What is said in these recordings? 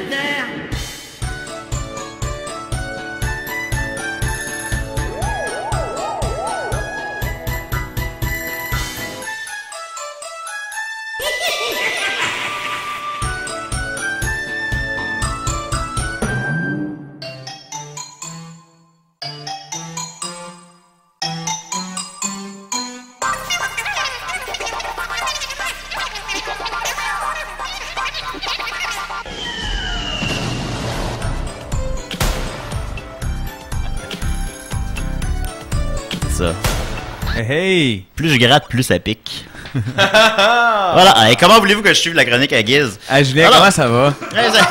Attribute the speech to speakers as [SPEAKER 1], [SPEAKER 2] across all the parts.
[SPEAKER 1] terre.
[SPEAKER 2] Ça.
[SPEAKER 3] Hey!
[SPEAKER 2] Plus je gratte, plus ça pique. Voilà. Et comment voulez-vous que je suive la chronique à Guise?
[SPEAKER 3] Ah, Julien,
[SPEAKER 2] Alors.
[SPEAKER 3] comment ça va?
[SPEAKER 2] Ouais, ça-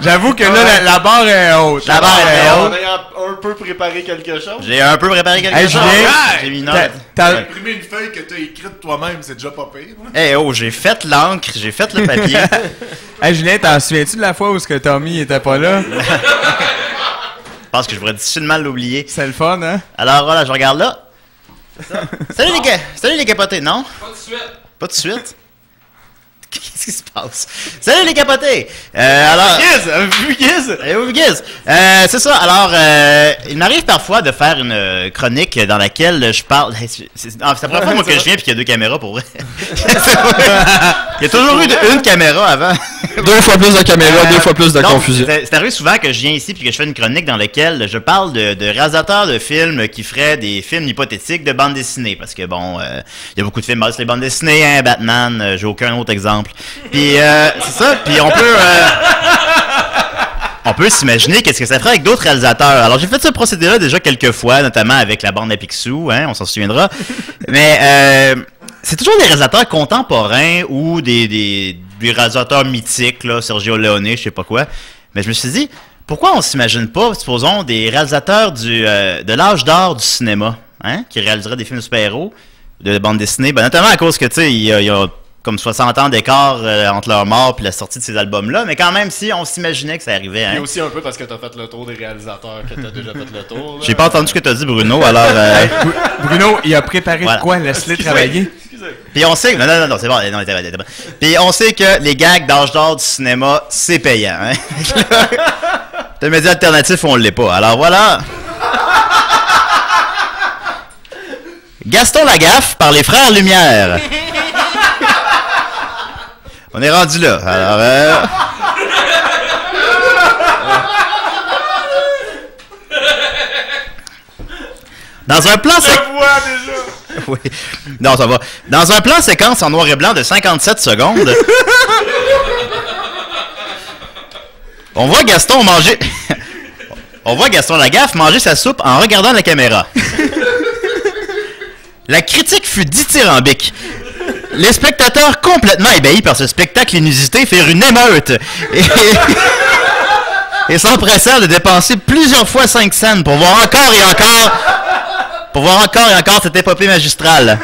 [SPEAKER 3] J'avoue que là, la barre est haute.
[SPEAKER 2] La barre est
[SPEAKER 4] On
[SPEAKER 2] haute.
[SPEAKER 4] a un peu préparé quelque chose.
[SPEAKER 2] J'ai un peu préparé quelque
[SPEAKER 3] Hey,
[SPEAKER 2] chose.
[SPEAKER 3] Julien,
[SPEAKER 2] J'ai mis une
[SPEAKER 3] t'as-
[SPEAKER 2] note.
[SPEAKER 3] t'as-
[SPEAKER 4] Imprimer une feuille que t'as écrite toi-même, c'est déjà pas pire.
[SPEAKER 2] Eh oh, j'ai fait l'encre, j'ai fait le papier.
[SPEAKER 3] Hey, Julien, t'en souviens-tu de la fois où ce que Tommy était pas là?
[SPEAKER 2] Je pense que je pourrais difficilement l'oublier.
[SPEAKER 3] C'est le fun, hein?
[SPEAKER 2] Alors voilà, je regarde là. Salut les capotés, non?
[SPEAKER 5] Pas de suite.
[SPEAKER 2] Pas de suite? Qu'est-ce qui se passe? Salut les capotés! Alors...
[SPEAKER 4] Guise!
[SPEAKER 2] Eh oui, Guise. C'est ça. Alors, il m'arrive parfois de faire une chronique dans laquelle je parle. C'est la première fois moi, que je viens puis qu'il y a deux caméras pour vrai. Il y a toujours eu une caméra avant.
[SPEAKER 6] 2 fois plus de caméras, 2 fois plus de
[SPEAKER 2] Donc,
[SPEAKER 6] confusion.
[SPEAKER 2] C'est arrivé souvent que je viens ici puis que je fais une chronique dans laquelle je parle de réalisateurs de films qui feraient des films hypothétiques de bande dessinée. Parce que bon, il y a beaucoup de films sur les bandes dessinées, hein, Batman, j'ai aucun autre exemple. Puis c'est ça, puis on peut s'imaginer qu'est-ce que ça ferait avec d'autres réalisateurs. Alors j'ai fait ce procédé-là déjà quelques fois, notamment avec la bande à Picsou, hein, on s'en souviendra. Mais c'est toujours des réalisateurs contemporains ou des réalisateurs mythiques, là, Sergio Leone, je sais pas quoi. Mais je me suis dit, pourquoi on s'imagine pas, supposons, des réalisateurs de l'âge d'or du cinéma, hein, qui réaliseraient des films de super-héros, de bande dessinée, ben, notamment à cause que, tu sais, il y a comme 60 ans d'écart entre leur mort et la sortie de ces albums-là, mais quand même, si on s'imaginait que ça arrivait, hein.
[SPEAKER 4] Et aussi un peu parce que t'as fait le tour des réalisateurs, que t'as déjà fait le tour. là.
[SPEAKER 2] J'ai pas entendu ce que t'as dit, Bruno, alors...
[SPEAKER 3] Bruno, il a préparé
[SPEAKER 2] Voilà.
[SPEAKER 3] de quoi? Laisse-les travailler.
[SPEAKER 2] Puis on sait... Non, c'est bon. Non, t'es bon. Puis on sait que les gags d'âge d'or du cinéma, c'est payant, hein. Le média alternatif, on l'est pas. Alors voilà... Gaston Lagaffe par les Frères Lumière. On est rendu là. Alors, dans un plan... Oui. Non, ça va. Dans un plan séquence en noir et blanc de 57 secondes, on voit Gaston manger... on voit Gaston Lagaffe manger sa soupe en regardant la caméra. La critique fut dithyrambique. Les spectateurs, complètement ébahis par ce spectacle inusité, firent une émeute et s'empressèrent de dépenser plusieurs fois 5 cents pour voir encore et encore cette épopée magistrale.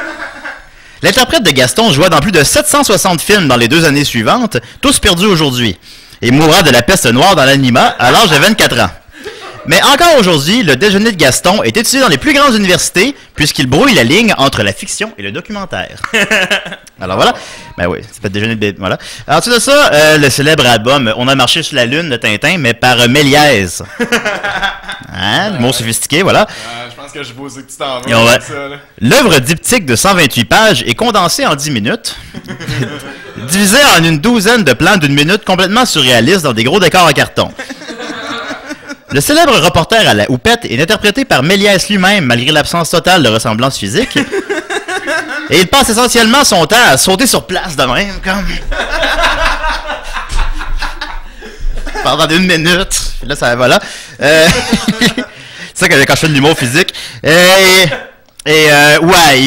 [SPEAKER 2] L'interprète de Gaston joua dans plus de 760 films dans les 2 années suivantes, tous perdus aujourd'hui, et mourra de la peste noire dans l'anonymat à l'âge de 24 ans. Mais encore aujourd'hui, le déjeuner de Gaston est étudié dans les plus grandes universités puisqu'il brouille la ligne entre la fiction et le documentaire. Alors voilà. Ben oui, c'est pas le déjeuner de... Voilà. Alors ensuite de ça, le célèbre album « On a marché sur la lune » de Tintin, mais par Méliès. Hein? Le mot sophistiqué, voilà.
[SPEAKER 4] Je pense que je vois où c'est que tu t'en vas
[SPEAKER 2] Et on va-
[SPEAKER 4] avec ça, là.
[SPEAKER 2] L'œuvre diptyque de 128 pages est condensée en 10 minutes, divisée en une douzaine de plans d'une minute complètement surréalistes dans des gros décors en carton. Le célèbre reporter à la houppette est interprété par Méliès lui-même, malgré l'absence totale de ressemblance physique. Et il passe essentiellement son temps à sauter sur place de même, comme... pendant 1 minute. Là, ça voilà. C'est ça que quand je fais de l'humour physique. Ouais,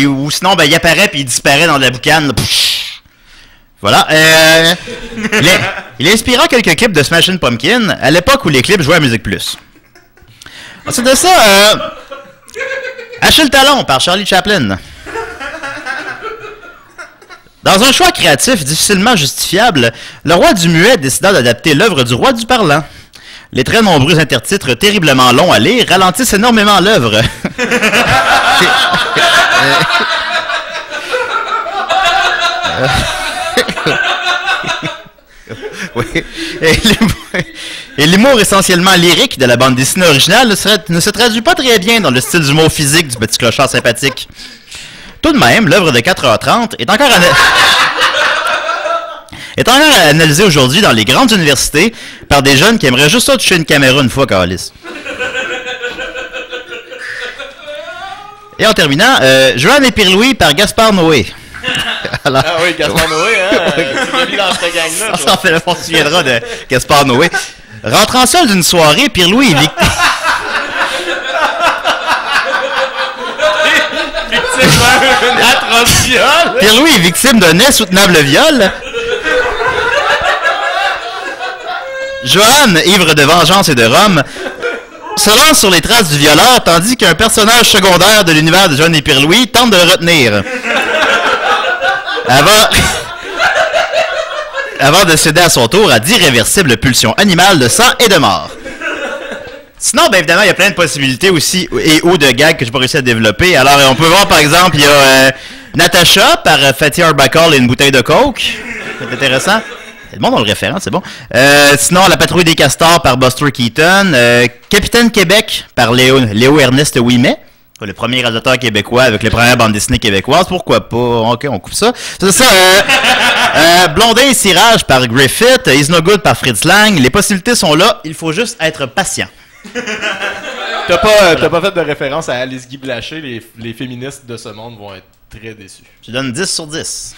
[SPEAKER 2] ou sinon, ben, il apparaît puis il disparaît dans la boucane. Là. Voilà. Il inspira quelques clips de Smashing Pumpkins à l'époque où les clips jouaient à Musique Plus. Ensuite de ça, Achille Talon par Charlie Chaplin. Dans un choix créatif difficilement justifiable, le roi du muet décida d'adapter l'œuvre du roi du parlant. Les très nombreux intertitres terriblement longs à lire ralentissent énormément l'œuvre. Oui. Et l'humour essentiellement lyrique de la bande dessinée originale ne se traduit pas très bien dans le style d'humour physique du petit clochard sympathique. Tout de même, l'œuvre de 4h30 est encore analysée aujourd'hui dans les grandes universités par des jeunes qui aimeraient juste ça toucher une caméra une fois, câlisse. Et en terminant, Joanne et Pierre-Louis par Gaspard Noé.
[SPEAKER 4] Alors, ah oui, Gaspard Noé, hein? Tu l'as mis dans cette gang-là.
[SPEAKER 2] On se souviendra de Gaspard Noé. Rentrant seul d'une soirée, Pierre-Louis est victime
[SPEAKER 4] d'un atroce viol.
[SPEAKER 2] Pierre-Louis est victime d'un insoutenable viol. Joanne, ivre de vengeance et de rhum, se lance sur les traces du violeur, tandis qu'un personnage secondaire de l'univers de Joanne et Pierre-Louis tente de le retenir. Avant de céder à son tour à d'irréversibles pulsions animales de sang et de mort. Sinon, bien évidemment, il y a plein de possibilités aussi et ou de gags que j'ai pas réussi à développer. Alors, on peut voir, par exemple, il y a Natasha par Fatty Arbuckle et une bouteille de coke. C'est intéressant. Le monde a le référent, c'est bon. Sinon, La patrouille des castors par Buster Keaton. Capitaine Québec par Léo Ernest Ouimet. Le premier réalisateur québécois avec les premières bandes dessinées québécoises. Pourquoi pas? Ok, on coupe ça. C'est ça. Blondin et Cirage par Griffith. Is No Good par Fritz Lang. Les possibilités sont là. Il faut juste être patient.
[SPEAKER 4] T'as pas fait de référence à Alice Guy Blaché. Les féministes de ce monde vont être très déçus.
[SPEAKER 2] Je donne 10 sur 10.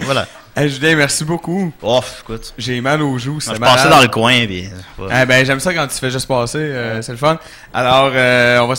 [SPEAKER 2] Voilà.
[SPEAKER 3] Hey, Julien, merci beaucoup.
[SPEAKER 2] Oh, écoute.
[SPEAKER 3] J'ai mal aux joues, c'est
[SPEAKER 2] Je
[SPEAKER 3] malade.
[SPEAKER 2] passais dans le coin, puis...
[SPEAKER 3] Ben, j'aime ça quand tu fais juste passer, c'est le fun. Alors, on va